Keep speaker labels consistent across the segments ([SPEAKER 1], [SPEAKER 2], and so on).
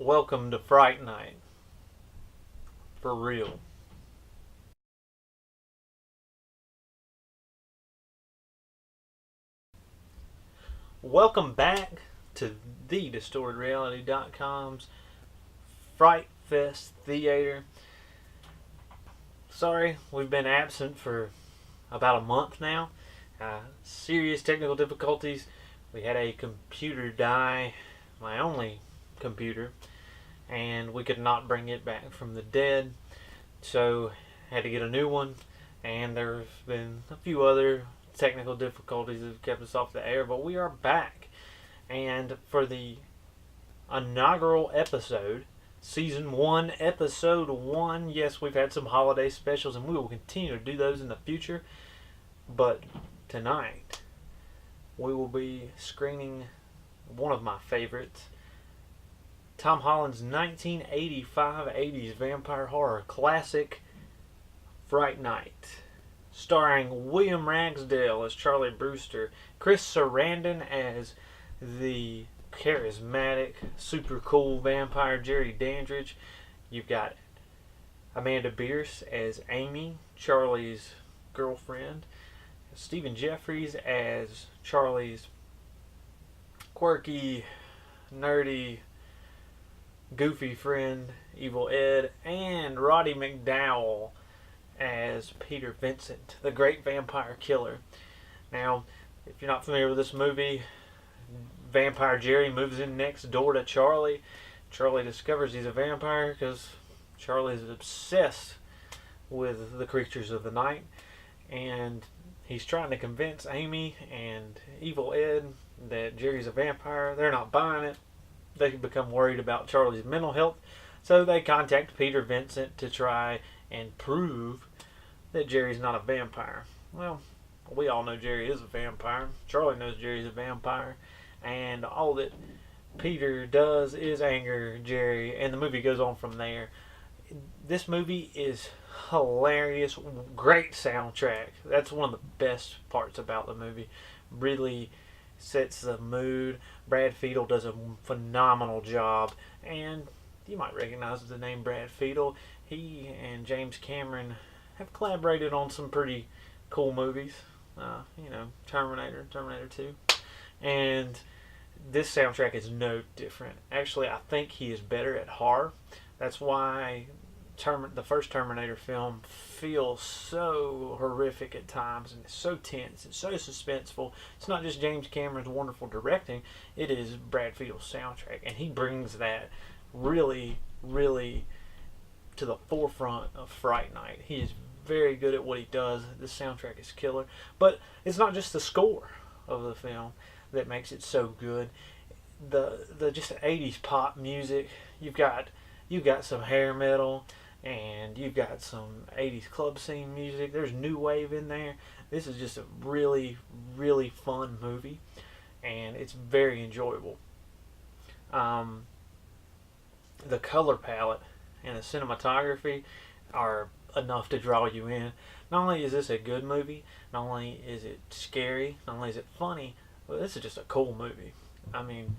[SPEAKER 1] Welcome to Fright Night. For real. Welcome back to thedistortedreality.com's Fright Fest Theater. Sorry, we've been absent for about a month now. Serious technical difficulties. We had a computer die, my only computer, and we could not bring it back from the dead. So had to get a new one, and there's been a few other technical difficulties that have kept us off the air, but we are back. And for the inaugural episode, season 1, episode 1, yes, we've had some holiday specials, and we will continue to do those in the future. But tonight, we will be screening one of my favorites, Tom Holland's 1985 80s vampire horror classic, Fright Night, starring William Ragsdale as Charlie Brewster, Chris Sarandon as the charismatic, super cool vampire Jerry Dandridge. You've got Amanda Bierce as Amy, Charlie's girlfriend, Stephen Jeffries as Charlie's quirky, nerdy, goofy friend, Evil Ed, and Roddy McDowall as Peter Vincent, the great vampire killer. Now, if you're not familiar with this movie, Vampire Jerry moves in next door to Charlie. Charlie discovers he's a vampire because Charlie is obsessed with the creatures of the night, and he's trying to convince Amy and Evil Ed that Jerry's a vampire. They're not buying it. They become worried about Charlie's mental health, so they contact Peter Vincent to try and prove that Jerry's not a vampire. Well, we all know Jerry is a vampire. Charlie knows Jerry's a vampire, and all that Peter does is anger Jerry, and the movie goes on from there. This movie is hilarious, great soundtrack. That's one of the best parts about the movie. Really sets the mood. Brad Fiedel does a phenomenal job, and you might recognize the name Brad Fiedel. He and James Cameron have collaborated on some pretty cool movies. Terminator 2. And this soundtrack is no different. Actually, I think he is better at horror. That's why the first Terminator film feels so horrific at times, and it's so tense, it's so suspenseful. It's not just James Cameron's wonderful directing, it is Brad Fiedel's soundtrack, and he brings that really, really to the forefront of Fright Night. He is very good at what he does. This soundtrack is killer. But it's not just the score of the film that makes it so good. The just 80s pop music. You've got some hair metal, and you've got some 80s club scene music. There's new wave in there. This is just a really, really fun movie, and it's very enjoyable. The color palette and the cinematography are enough to draw you in. Not only is this a good movie, not only is it scary, not only is it funny, but this is just a cool movie. I mean,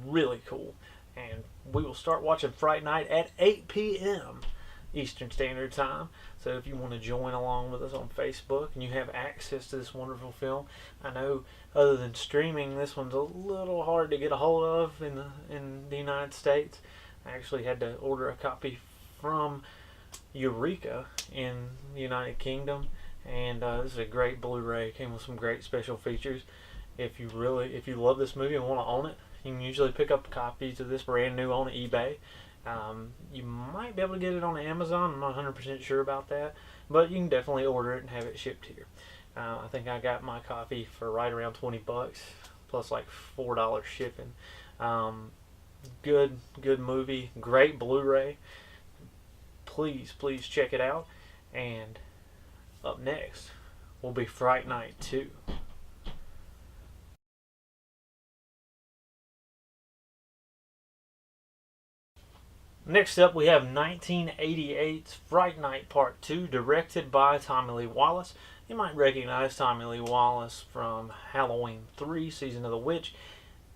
[SPEAKER 1] really cool. And we will start watching Fright Night at 8 p.m. Eastern Standard Time. So if you want to join along with us on Facebook and you have access to this wonderful film, I know other than streaming, this one's a little hard to get a hold of in the United States. I actually had to order a copy from Eureka in the United Kingdom, and this is a great Blu-ray. It came with some great special features. If you love this movie and want to own it, you can usually pick up copies of this brand new on eBay. You might be able to get it on Amazon. I'm not 100% sure about that, but you can definitely order it and have it shipped here. I think I got my copy for right around $20 plus like $4 shipping. Good movie, great Blu-ray. Please check it out. And up next will be Fright Night 2. Next up, we have 1988's Fright Night Part 2, directed by Tommy Lee Wallace. You might recognize Tommy Lee Wallace from Halloween 3, Season of the Witch,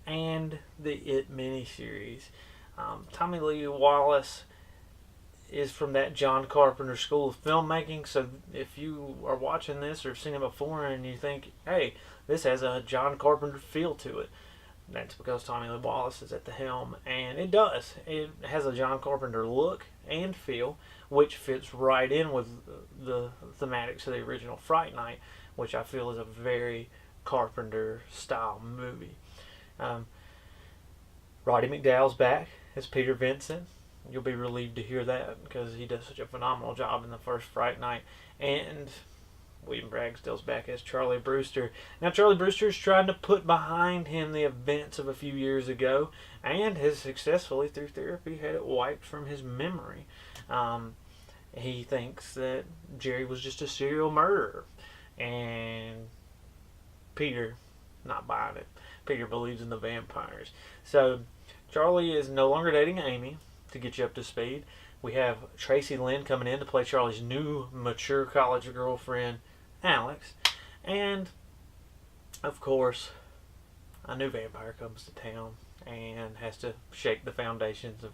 [SPEAKER 1] and the It miniseries. Tommy Lee Wallace is from that John Carpenter school of filmmaking. So if you are watching this or have seen it before and you think, hey, this has a John Carpenter feel to it, that's because Tommy Lee Wallace is at the helm, and it does. It has a John Carpenter look and feel, which fits right in with the thematics of the original Fright Night, which I feel is a very Carpenter-style movie. Roddy McDowall's back as Peter Vincent. You'll be relieved to hear that because he does such a phenomenal job in the first Fright Night. And William Ragsdale's back as Charlie Brewster. Now, Charlie Brewster is trying to put behind him the events of a few years ago and has successfully, through therapy, had it wiped from his memory. He thinks that Jerry was just a serial murderer. And Peter, not buying it. Peter believes in the vampires. So, Charlie is no longer dating Amy, to get you up to speed. We have Tracy Lynn coming in to play Charlie's new mature college girlfriend, Alex. And, of course, a new vampire comes to town and has to shake the foundations of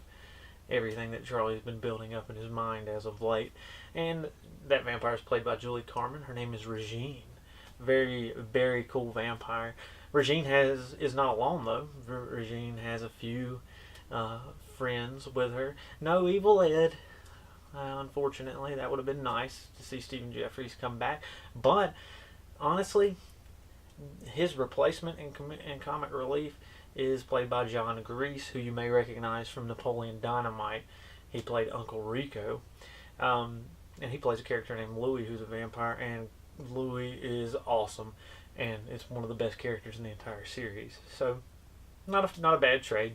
[SPEAKER 1] everything that Charlie's been building up in his mind as of late. And that vampire is played by Julie Carmen. Her name is Regine. Very, very cool vampire. Regine is not alone, though. Regine has a few friends with her. No Evil Ed. Unfortunately, that would have been nice to see Stephen Jeffries come back. But, honestly, his replacement in comic relief is played by John Grease, who you may recognize from Napoleon Dynamite. He played Uncle Rico. And he plays a character named Louis, who's a vampire, and Louis is awesome. And it's one of the best characters in the entire series. So, not a bad trade.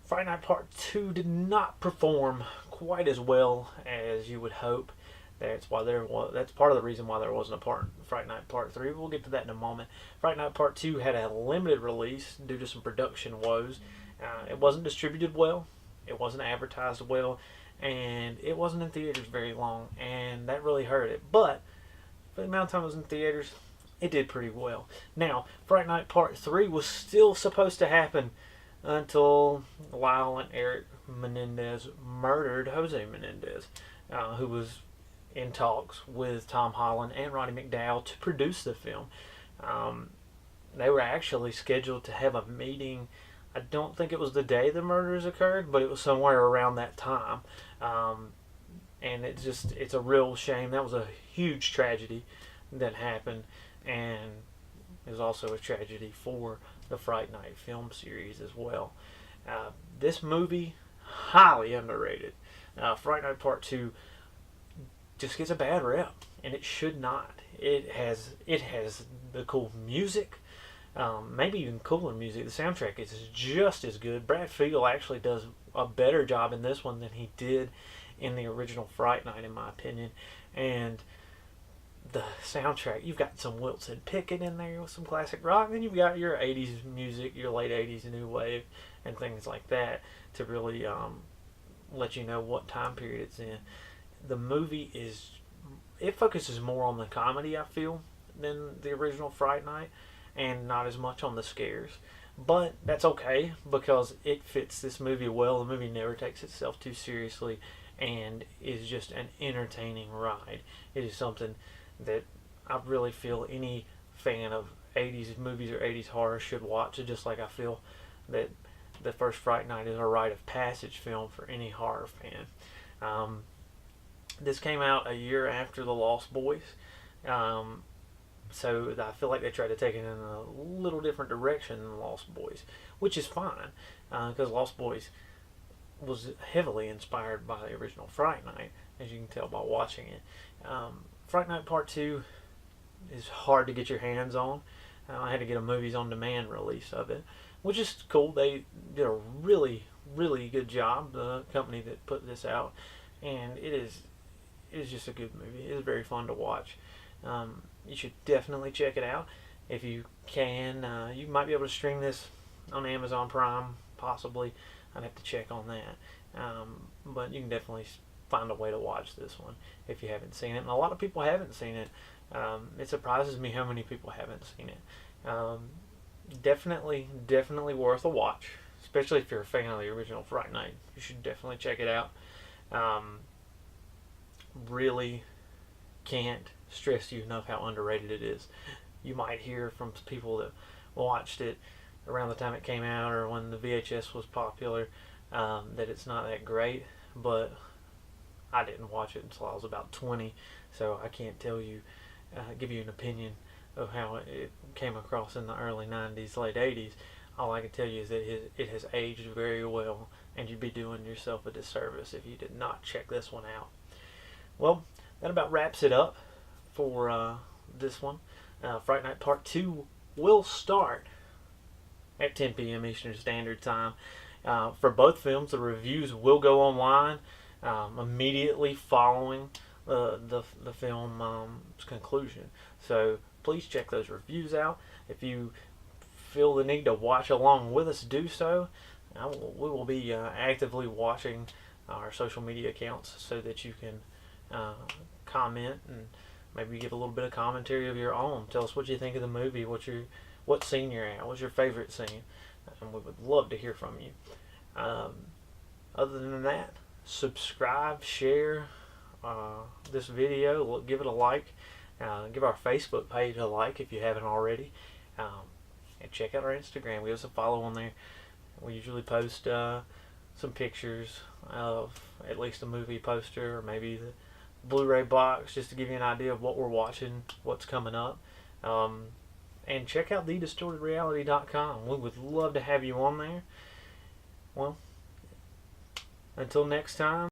[SPEAKER 1] Fright Night Part 2 did not perform quite as well as you would hope. That's part of the reason why there wasn't a Fright Night Part 3. We'll get to that in a moment. Fright Night Part 2 had a limited release due to some production woes. It wasn't distributed well. It wasn't advertised well. And it wasn't in theaters very long. And that really hurt it. But for the amount of time it was in theaters, it did pretty well. Now, Fright Night Part 3 was still supposed to happen until Lyle and Eric Menendez murdered Jose Menendez, who was in talks with Tom Holland and Roddy McDowall to produce the film. They were actually scheduled to have a meeting. I don't think it was the day the murders occurred, but it was somewhere around that time. And it's a real shame. That was a huge tragedy that happened, and it was also a tragedy for the Fright Night film series as well. This movie, highly underrated. Fright Night Part 2 just gets a bad rep, and it should not. It has the cool music, maybe even cooler music. The soundtrack is just as good. Brad Fiedel actually does a better job in this one than he did in the original Fright Night, in my opinion. And the soundtrack, you've got some Wilson Pickett in there with some classic rock, and then you've got your 80s music, your late 80s new wave, and things like that to really let you know what time period it's in. The movie it focuses more on the comedy, I feel, than the original Fright Night, and not as much on the scares. But that's okay, because it fits this movie well. The movie never takes itself too seriously, and is just an entertaining ride. It is something that I really feel any fan of 80s movies or 80s horror should watch, just like I feel that the first Fright Night is a rite of passage film for any horror fan. This came out a year after The Lost Boys, so I feel like they tried to take it in a little different direction than Lost Boys, which is fine, because Lost Boys was heavily inspired by the original Fright Night, as you can tell by watching it. Fright Night Part 2 is hard to get your hands on. I had to get a movies on demand release of it, which is cool. They did a really, really good job, the company that put this out, and it is just a good movie. It is very fun to watch. You should definitely check it out if you can. You might be able to stream this on Amazon Prime, possibly. I'd have to check on that. But you can definitely find a way to watch this one if you haven't seen it. And a lot of people haven't seen it. It surprises me how many people haven't seen it. Definitely worth a watch. especially if you're a fan of the original Fright Night. You should definitely check it out. Really can't stress you enough how underrated it is. You might hear from people that watched it around the time it came out or when the VHS was popular that it's not that great, but I didn't watch it until I was about 20, so I can't tell you, give you an opinion of how it came across in the early 90s, late 80s. All I can tell you is that it has aged very well, and you'd be doing yourself a disservice if you did not check this one out. Well, that about wraps it up for this one. Fright Night Part 2 will start at 10 p.m. Eastern Standard Time. For both films, the reviews will go online immediately following the film's conclusion. So please check those reviews out. If you feel the need to watch along with us, do so. We will be actively watching our social media accounts so that you can comment and maybe give a little bit of commentary of your own. Tell us what you think of the movie, what scene you're at, what's your favorite scene, and we would love to hear from you. Other than that, subscribe, share this video, give it a like, give our Facebook page a like if you haven't already, and check out our Instagram. Give us a follow on there. We usually post some pictures of at least a movie poster or maybe the Blu-ray box just to give you an idea of what we're watching, what's coming up. And check out thedistortedreality.com. We would love to have you on there. Well, until next time.